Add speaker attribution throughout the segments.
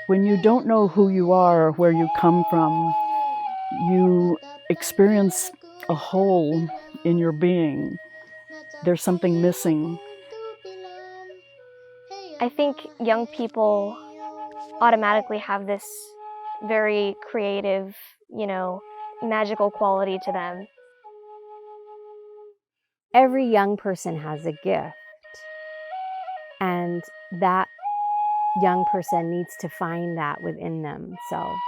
Speaker 1: When you don't know who you are or where you come from, you experience a hole in your being. There's something missing.
Speaker 2: I think young people automatically have this very creative, magical quality to them.
Speaker 3: Every young person has a gift, and that young person needs to find that within themselves.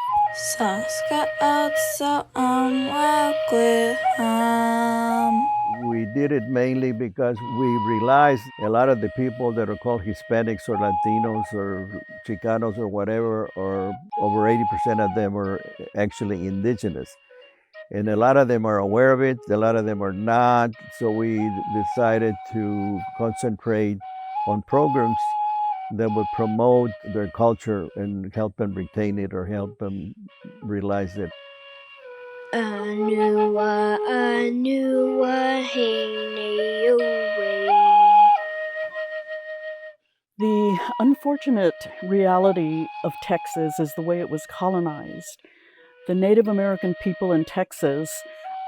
Speaker 4: We did it mainly because we realized a lot of the people that are called Hispanics or Latinos or Chicanos or whatever, or over 80% of them are actually indigenous. And a lot of them are aware of it, a lot of them are not. So we decided to concentrate on programs that would promote their culture and help them retain it or help them realize it.
Speaker 1: The unfortunate reality of Texas is the way it was colonized. The Native American people in Texas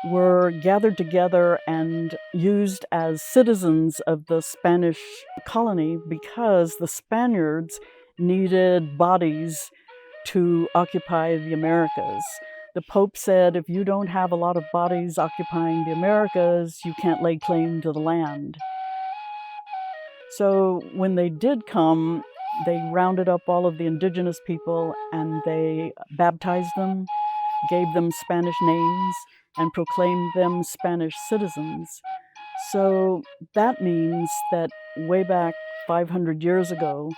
Speaker 1: were gathered together and used as citizens of the Spanish colony because the Spaniards needed bodies to occupy the Americas. The Pope said, if you don't have a lot of bodies occupying the Americas, you can't lay claim to the land. So when they did come, they rounded up all of the indigenous people and they baptized them, gave them Spanish names, and proclaimed them Spanish citizens. So that means that way back 500 years ago,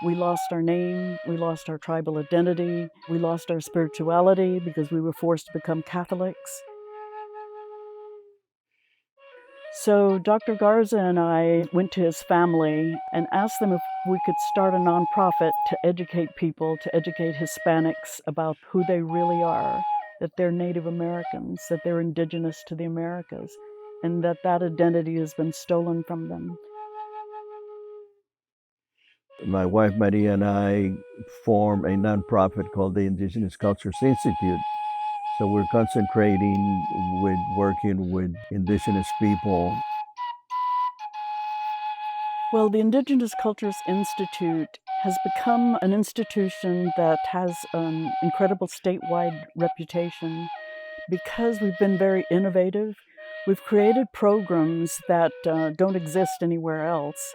Speaker 1: we lost our name, we lost our tribal identity, we lost our spirituality because we were forced to become Catholics. So Dr. Garza and I went to his family and asked them if we could start a nonprofit to educate people, to educate Hispanics about who they really are, that they're Native Americans, that they're indigenous to the Americas, and that that identity has been stolen from them.
Speaker 4: My wife Maria and I formed a nonprofit called the Indigenous Cultures Institute. So we're concentrating with working with indigenous people.
Speaker 1: Well, the Indigenous Cultures Institute has become an institution that has an incredible statewide reputation because we've been very innovative. We've created programs that don't exist anywhere else.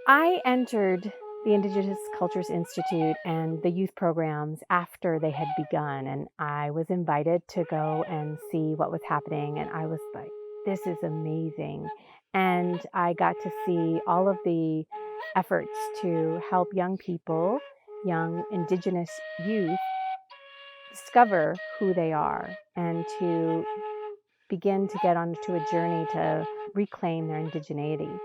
Speaker 3: I entered the Indigenous Cultures Institute and the youth programs after they had begun, and I was invited to go and see what was happening, and I was like, this is amazing. And I got to see all of the efforts to help young people, young Indigenous youth, discover who they are and to begin to get onto a journey to reclaim their indigeneity.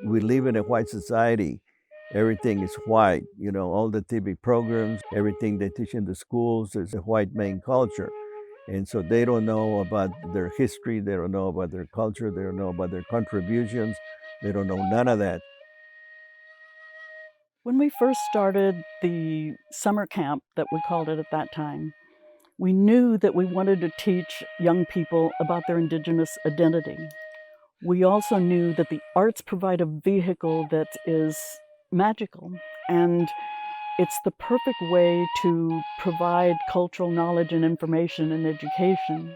Speaker 4: We live in a white society. Everything is white. You know, all the TV programs, everything they teach in the schools is a white main culture. And so they don't know about their history, they don't know about their culture, they don't know about their contributions, they don't know none of that.
Speaker 1: When we first started the summer camp that we called it at that time, we knew that we wanted to teach young people about their Indigenous identity. We also knew that the arts provide a vehicle that is magical, and it's the perfect way to provide cultural knowledge and information and education.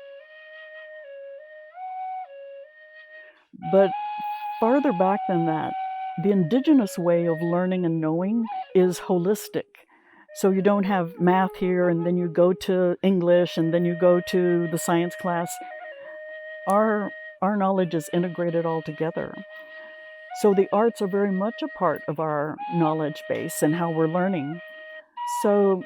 Speaker 1: But farther back than that, the Indigenous way of learning and knowing is holistic. So you don't have math here, and then you go to English, and then you go to the science class. Our knowledge is integrated all together. So the arts are very much a part of our knowledge base and how we're learning. So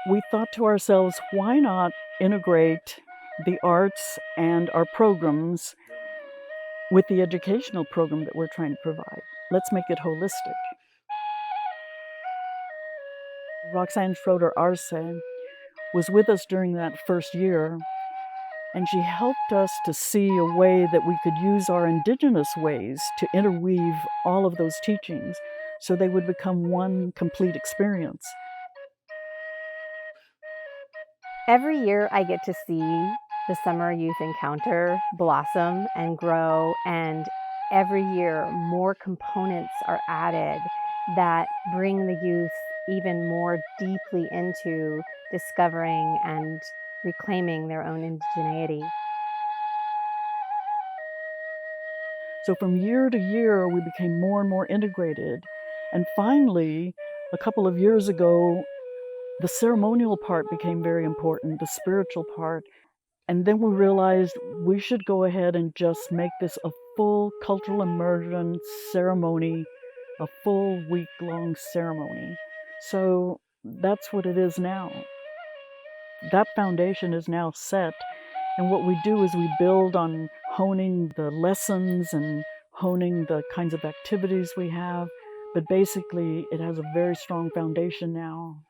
Speaker 1: we thought to ourselves, why not integrate the arts and our programs with the educational program that we're trying to provide? Let's make it holistic. Roxanne Schroeder Arce was with us during that first year, And she helped us to see a way that we could use our indigenous ways to interweave all of those teachings so they would become one complete experience.
Speaker 3: Every year I get to see the Summer Youth Encounter blossom and grow, and every year more components are added that bring the youth even more deeply into discovering and reclaiming their own indigeneity.
Speaker 1: So from year to year, we became more and more integrated. And finally, a couple of years ago, the ceremonial part became very important, the spiritual part. And then we realized we should go ahead and just make this a full cultural immersion ceremony, a full week-long ceremony. So that's what it is now. That foundation is now set. And what we do is we build on honing the lessons and honing the kinds of activities we have. But basically, it has a very strong foundation now.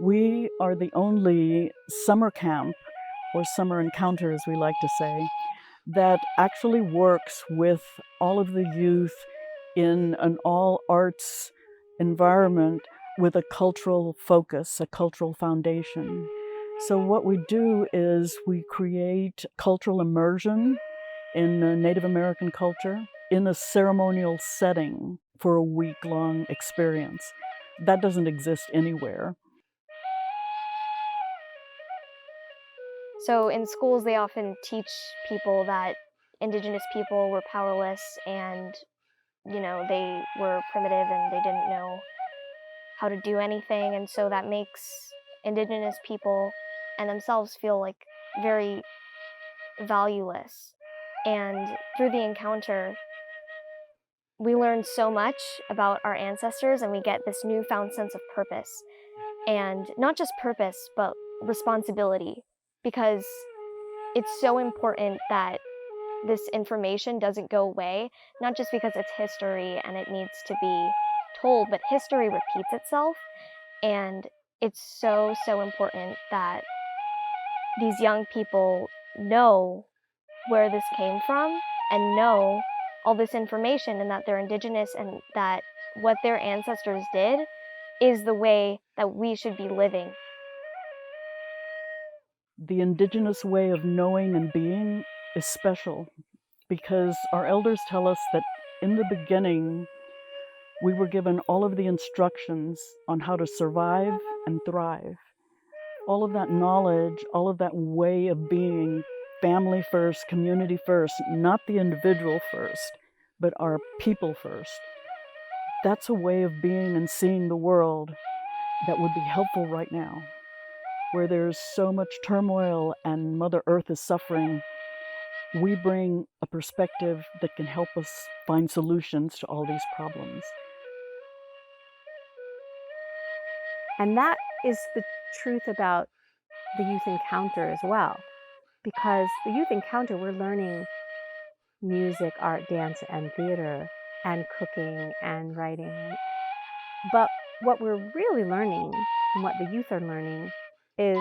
Speaker 1: We are the only summer camp, or summer encounter as we like to say, that actually works with all of the youth in an all arts environment with a cultural focus, a cultural foundation. So what we do is we create cultural immersion in Native American culture in a ceremonial setting for a week-long experience. That doesn't exist anywhere.
Speaker 2: So in schools, they often teach people that indigenous people were powerless and, they were primitive and they didn't know how to do anything. And so that makes indigenous people and themselves feel like very valueless. And through the encounter, we learn so much about our ancestors and we get this newfound sense of purpose. And not just purpose, but responsibility, because it's so important that this information doesn't go away, not just because it's history and it needs to be told, but history repeats itself. And it's so, so important that these young people know where this came from and know all this information and that they're indigenous and that what their ancestors did is the way that we should be living.
Speaker 1: The indigenous way of knowing and being is special because our elders tell us that in the beginning, we were given all of the instructions on how to survive and thrive. All of that knowledge, all of that way of being, family first, community first, not the individual first, but our people first. That's a way of being and seeing the world that would be helpful right now, where there's so much turmoil and Mother Earth is suffering. We bring a perspective that can help us find solutions to all these problems.
Speaker 3: And that is the truth about the youth encounter as well. Because the youth encounter, we're learning music, art, dance, and theater, and cooking and writing. But what we're really learning and what the youth are learning is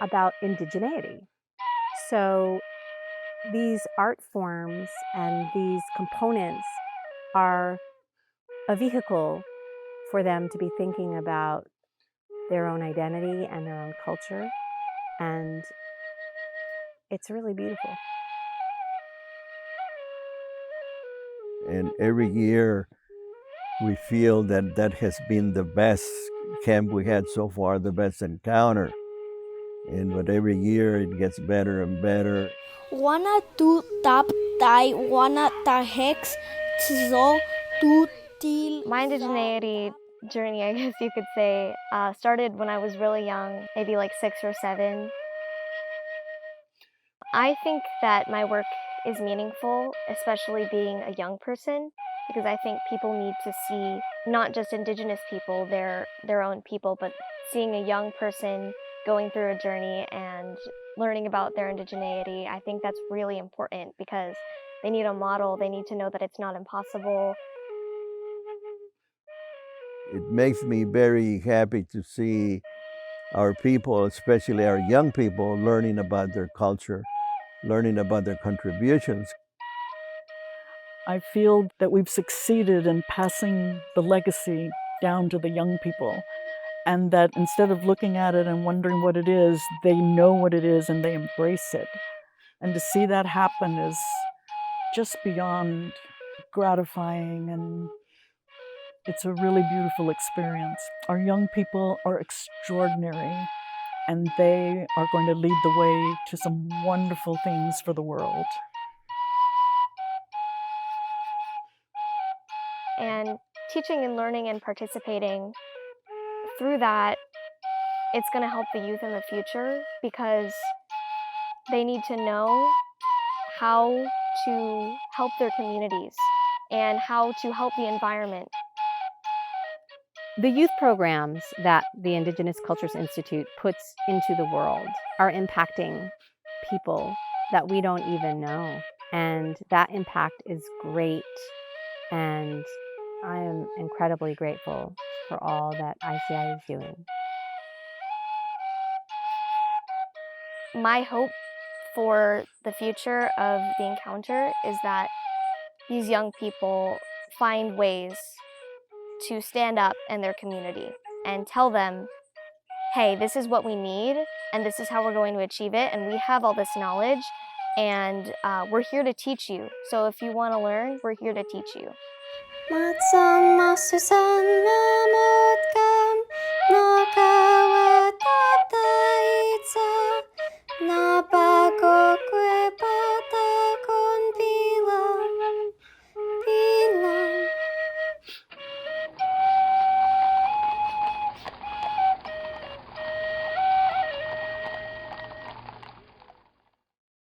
Speaker 3: about indigeneity. So these art forms and these components are a vehicle for them to be thinking about their own identity and their own culture. And it's really beautiful.
Speaker 4: And every year we feel that that has been the best camp we had so far, the best encounter. But every year it gets better and better.
Speaker 5: Wanna tu tap tai wanna ta hex tzo tu til.
Speaker 2: My indigeneity journey, I guess you could say, started when I was really young, maybe like 6 or 7. I think that my work is meaningful, especially being a young person, because I think people need to see not just indigenous people, their own people, but seeing a young person going through a journey and learning about their indigeneity. I think that's really important because they need a model. They need to know that it's not impossible.
Speaker 4: It makes me very happy to see our people, especially our young people, learning about their culture, learning about their contributions.
Speaker 1: I feel that we've succeeded in passing the legacy down to the young people, and that instead of looking at it and wondering what it is, they know what it is and they embrace it. And to see that happen is just beyond gratifying, and it's a really beautiful experience. Our young people are extraordinary, and they are going to lead the way to some wonderful things for the world.
Speaker 2: And teaching and learning and participating through that, it's going to help the youth in the future because they need to know how to help their communities and how to help the environment.
Speaker 3: The youth programs that the Indigenous Cultures Institute puts into the world are impacting people that we don't even know. And that impact is great. And I am incredibly grateful for all that ICI is doing.
Speaker 2: My hope for the future of the encounter is that these young people find ways to stand up in their community and tell them, hey, this is what we need and this is how we're going to achieve it, and we have all this knowledge and we're here to teach you. So if you want to learn, we're here to teach you.